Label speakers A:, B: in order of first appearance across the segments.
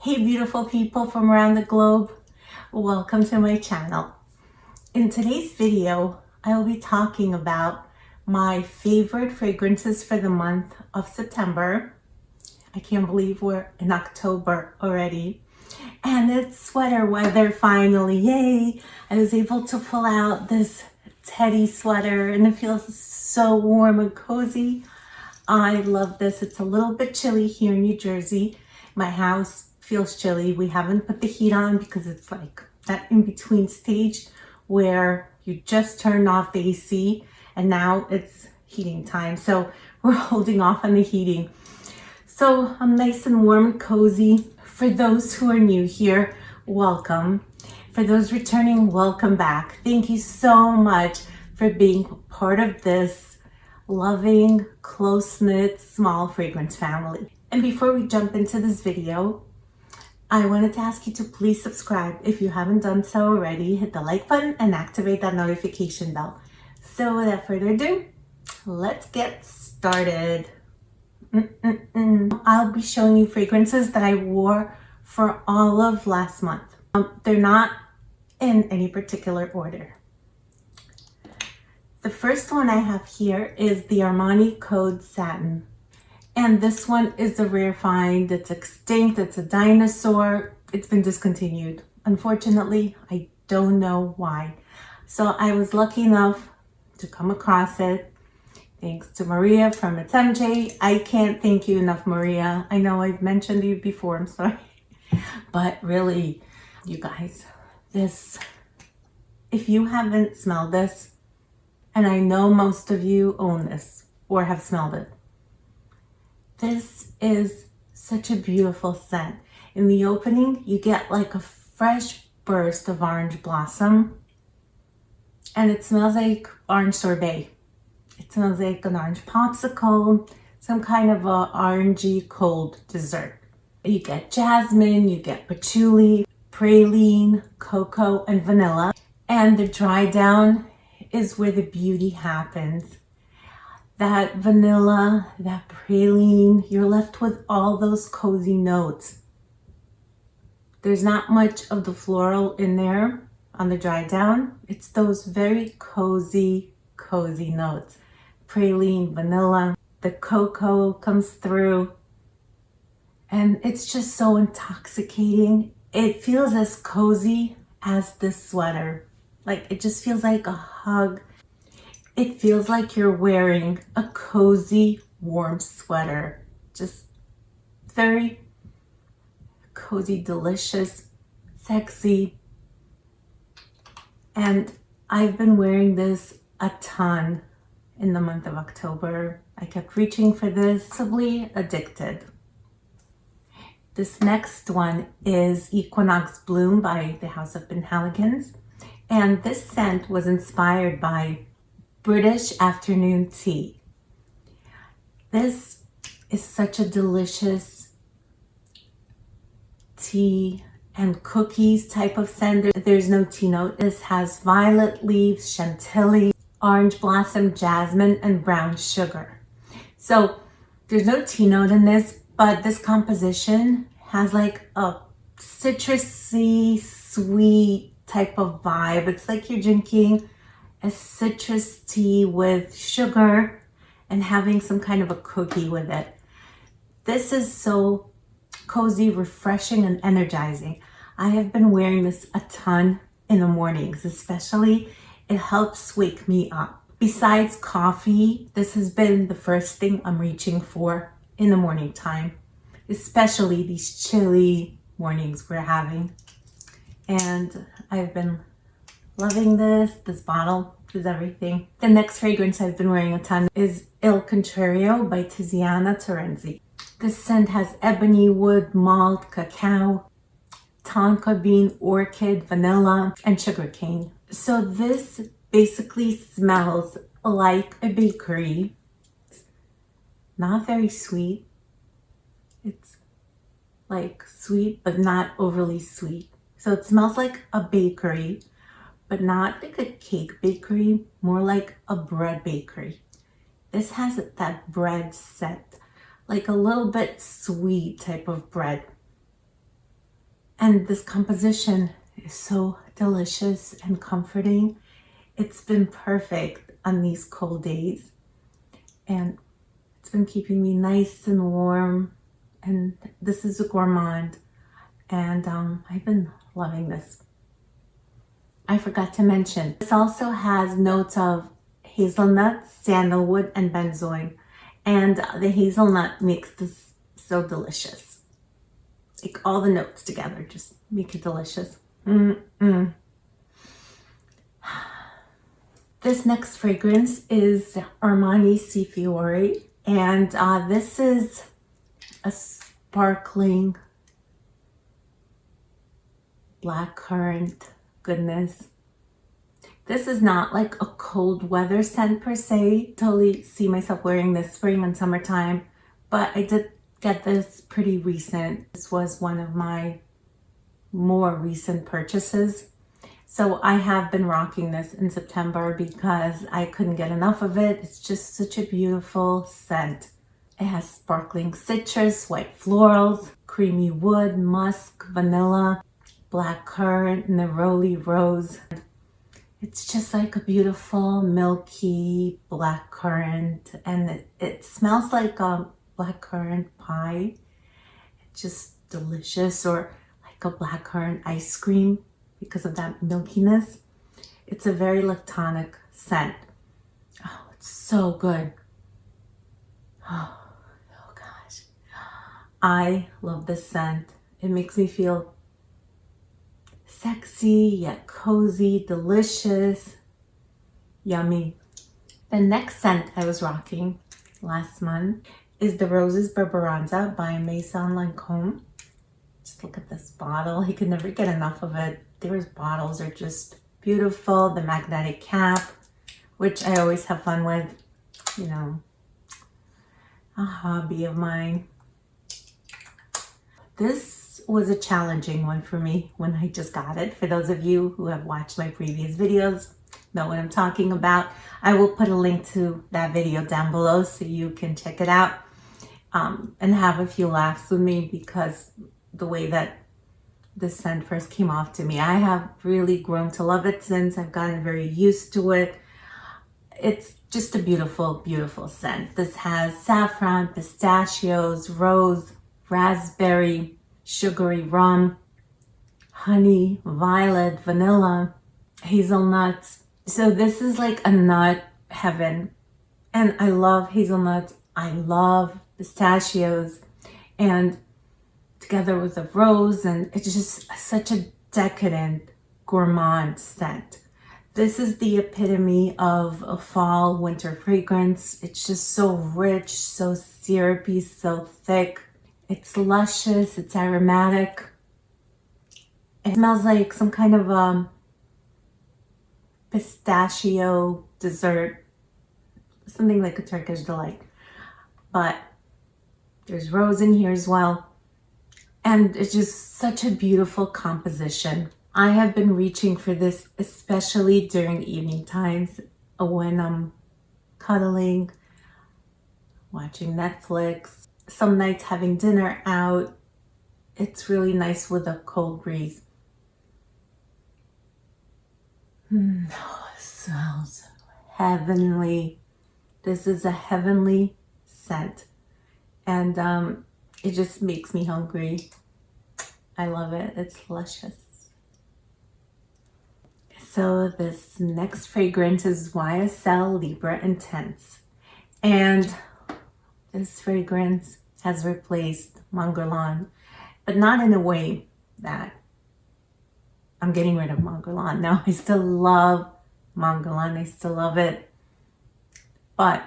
A: Hey beautiful people from around the globe, welcome to my channel. In today's video, I will be talking about my favorite fragrances for the month of September. I can't believe we're in October already. And it's sweater weather finally, yay! I was able to pull out this teddy sweater and it feels so warm and cozy. I love this. It's a little bit chilly here in New Jersey. My house feels chilly. We haven't put the heat on because it's like that in-between stage where you just turned off the AC and now it's heating time. So we're holding off on the heating. So I'm nice and warm and cozy. For those who are new here, welcome. For those returning, welcome back. Thank you so much for being part of this loving, close-knit, small fragrance family. And before we jump into this video, I wanted to ask you to please subscribe if you haven't done so already. Hit the like button and activate that notification bell. So without further ado, let's get started. I'll be showing you fragrances that I wore for all of last month. They're not in any particular order. The first one I have here is the Armani Code Satin. And this one is a rare find. It's extinct. It's a dinosaur. It's been discontinued. Unfortunately, I don't know why. So I was lucky enough to come across it. Thanks to Maria from It's MJ. I can't thank you enough, Maria. I know I've mentioned you before. I'm sorry. But really, you guys, this, if you haven't smelled this, and I know most of you own this or have smelled it, this is such a beautiful scent. In the opening, you get like a fresh burst of orange blossom, and it smells like orange sorbet. It smells like an orange popsicle, some kind of a orangey cold dessert. You get jasmine, you get patchouli, praline, cocoa, and vanilla. And the dry down is where the beauty happens. That vanilla, that praline, you're left with all those cozy notes. There's not much of the floral in there on the dry down. It's those very cozy notes. Praline, vanilla, the cocoa comes through. And it's just so intoxicating. It feels as cozy as this sweater. Like, it just feels like a hug. It feels like you're wearing a cozy, warm sweater. Just very cozy, delicious, sexy. And I've been wearing this a ton in the month of October. I kept reaching for this, possibly addicted. This next one is Equinox Bloom by the House of Penhaligon. And this scent was inspired by British afternoon tea. This is such a delicious tea and cookies type of scent. There's no tea note. This has violet leaves, chantilly, orange blossom, jasmine, and brown sugar. So there's no tea note in this, but this composition has like a citrusy, sweet type of vibe. It's like you're drinking a citrus tea with sugar and having some kind of a cookie with it. This is so cozy, refreshing, and energizing. I have been wearing this a ton in the mornings, especially. It helps wake me up. Besides coffee, this has been the first thing I'm reaching for in the morning time, especially these chilly mornings we're having. And I've been loving this. This bottle is everything. The next fragrance I've been wearing a ton is Contrario by Tiziana, Terenzi. This scent has ebony wood, malt, cacao, tonka bean, orchid, vanilla, and sugarcane. So this basically smells like a bakery. It's not very sweet. It's like sweet, but not overly sweet. So it smells like a bakery, but not like a cake bakery, more like a bread bakery. This has that bread scent, like a little bit sweet type of bread. And this composition is so delicious and comforting. It's been perfect on these cold days. And it's been keeping me nice and warm. And this is a gourmand. And I've been loving this. I forgot to mention, this also has notes of hazelnut, sandalwood, and benzoin. And the hazelnut makes this so delicious. Like all the notes together just make it delicious. This next fragrance is Armani Si Fiori. And this is a sparkling blackcurrant goodness. This is not like a cold weather scent per se. Totally see myself wearing this spring and summertime, but I did get this pretty recent. This was one of my more recent purchases. So I have been rocking this in September because I couldn't get enough of it. It's just such a beautiful scent. It has sparkling citrus, white florals, creamy wood, musk, vanilla, blackcurrant, neroli rose. It's just like a beautiful milky blackcurrant, and it smells like a blackcurrant pie. It's just delicious, or like a blackcurrant ice cream because of that milkiness. It's a very lactonic scent. Oh, it's so good. Oh gosh. I love this scent. It makes me feel sexy, yet cozy, delicious, yummy. The next scent I was rocking last month is the Roses Berberanza by Maison Lancome. Just look at this bottle. You can never get enough of it. Their bottles are just beautiful. The magnetic cap, which I always have fun with, you know, a hobby of mine. This was a challenging one for me when I just got it. For those of you who have watched my previous videos, know what I'm talking about. I will put a link to that video down below so you can check it out and have a few laughs with me, because the way that this scent first came off to me, I have really grown to love it since. I've gotten very used to it. It's just a beautiful, beautiful scent. This has saffron, pistachios, rose, raspberry, sugary rum, honey, violet, vanilla, hazelnuts. So this is like a nut heaven. And I love hazelnuts. I love pistachios. And together with the rose, and it's just such a decadent gourmand scent. This is the epitome of a fall winter fragrance. It's just so rich, so syrupy, so thick. It's luscious, it's aromatic. It smells like some kind of pistachio dessert, something like a Turkish delight. But there's rose in here as well. And it's just such a beautiful composition. I have been reaching for this, especially during evening times when I'm cuddling, watching Netflix, some nights having dinner out. It's really nice with a cold breeze. Oh, it smells heavenly. This is a heavenly scent. And it just makes me hungry. I love it. It's luscious. So this next fragrance is Ysl Libra Intense. And this fragrance has replaced Manguerlan, but not in a way that I'm getting rid of Manguerlan. No, I still love Manguerlan. I still love it. But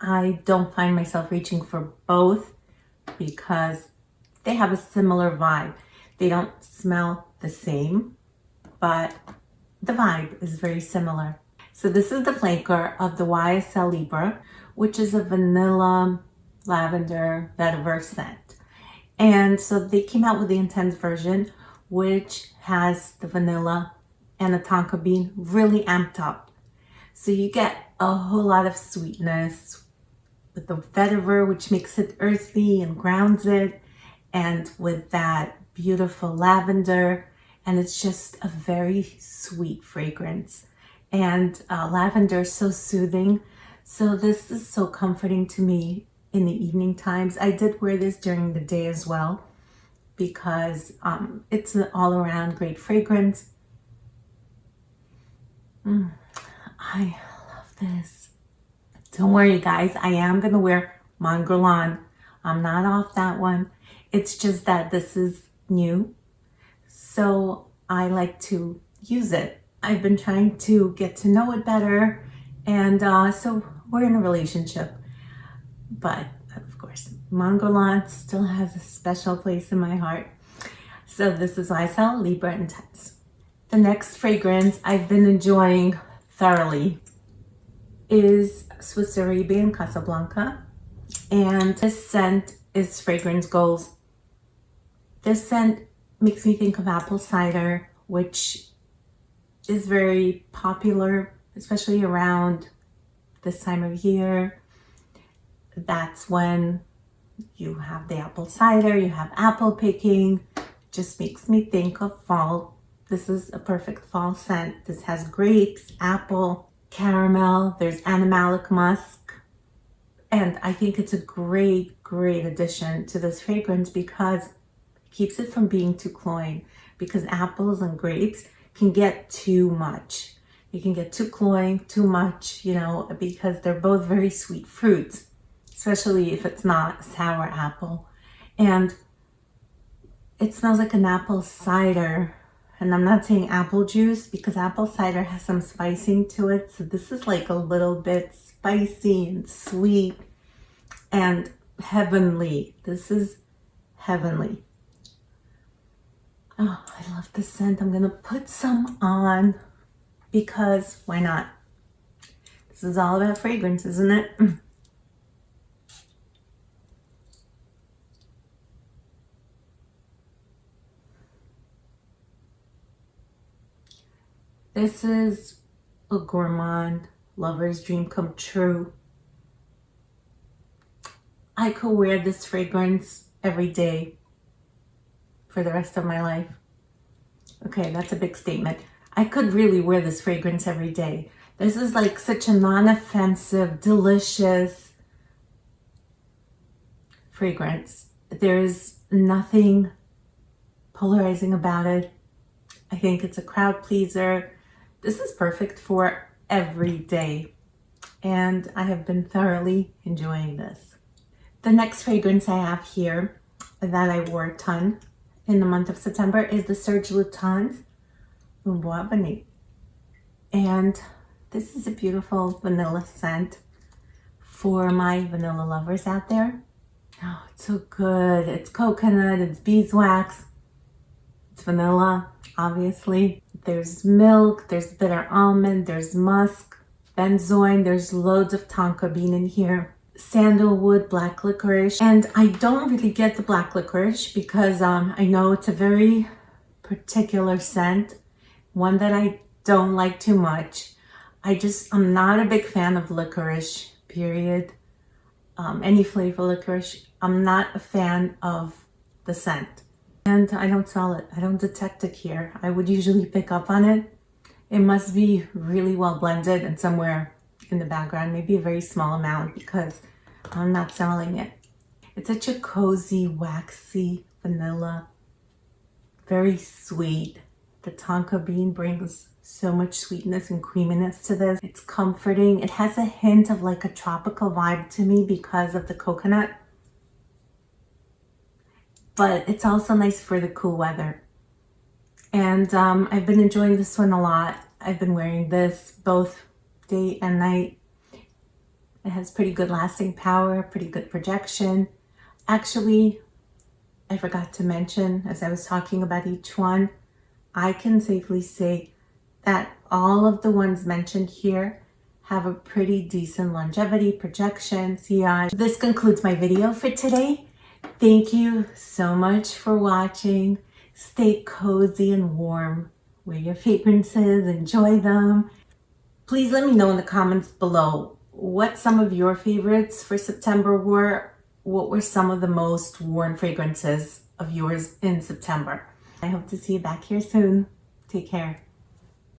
A: I don't find myself reaching for both because they have a similar vibe. They don't smell the same, but the vibe is very similar. So this is the flanker of the Ysl Libra, which is a vanilla lavender vetiver scent. And so they came out with the intense version, which has the vanilla and the tonka bean really amped up. So you get a whole lot of sweetness with the vetiver, which makes it earthy and grounds it. and with that beautiful lavender, and it's just a very sweet fragrance. And lavender is so soothing, so this is so comforting to me in the evening times. I did wear this during the day as well because it's an all-around great fragrance. I love this. Don't worry guys, I am gonna wear Mon Guerlain. I'm not off that one. It's just that this is new, so I like to use it. I've been trying to get to know it better, and so we're in a relationship. But of course, Mon Guerlain still has a special place in my heart. So this is Ysl Libra Intense. The next fragrance I've been enjoying thoroughly is Swiss Arabian Casablanca, and this scent is Fragrance Goals. This scent makes me think of apple cider, which is very popular, especially around this time of year. That's when you have the apple cider, you have apple picking. Just makes me think of fall. This is a perfect fall scent. This has grapes, apple, caramel, there's animalic musk. And I think it's a great addition to this fragrance because it keeps it from being too cloying, because apples and grapes can get too much. You can get too cloying, too much, you know, because they're both very sweet fruits, especially if it's not sour apple. And it smells like an apple cider. And I'm not saying apple juice because apple cider has some spicing to it. So this is like a little bit spicy and sweet and heavenly. This is heavenly. Oh, I love this scent. I'm gonna put some on because why not? This is all about fragrance, isn't it? This is a gourmand lover's dream come true. I could wear this fragrance every day for the rest of my life. Okay, that's a big statement. I could really wear this fragrance every day. This is like such a non-offensive, delicious fragrance. There's nothing polarizing about it. I think it's a crowd pleaser. This is perfect for every day, and I have been thoroughly enjoying this. The next fragrance I have here that I wore a ton in the month of September is the Serge Lutens Bois Vanille. And this is a beautiful vanilla scent for my vanilla lovers out there. Oh, it's so good. It's coconut, it's beeswax, it's vanilla, obviously. There's milk, there's bitter almond, there's musk, benzoin, there's loads of tonka bean in here, sandalwood, black licorice. And I don't really get the black licorice because I know it's a very particular scent, one that I don't like too much. I'm not a big fan of licorice, period. Any flavor licorice, I'm not a fan of the scent. And I don't smell it. I don't detect it here. I would usually pick up on it. It must be really well blended and somewhere in the background, maybe a very small amount because I'm not smelling it. It's such a cozy, waxy vanilla, very sweet. The tonka bean brings so much sweetness and creaminess to this. It's comforting. It has a hint of like a tropical vibe to me because of the coconut. But it's also nice for the cool weather. And I've been enjoying this one a lot. I've been wearing this both day and night. It has pretty good lasting power, pretty good projection. Actually, I forgot to mention as I was talking about each one, I can safely say that all of the ones mentioned here have a pretty decent longevity, projection, sillage. This concludes my video for today. Thank you so much for watching. Stay cozy and warm. Wear your fragrances, enjoy them. Please let me know in the comments below what some of your favorites for September were, what were some of the most worn fragrances of yours in September. I hope to see you back here soon. Take care.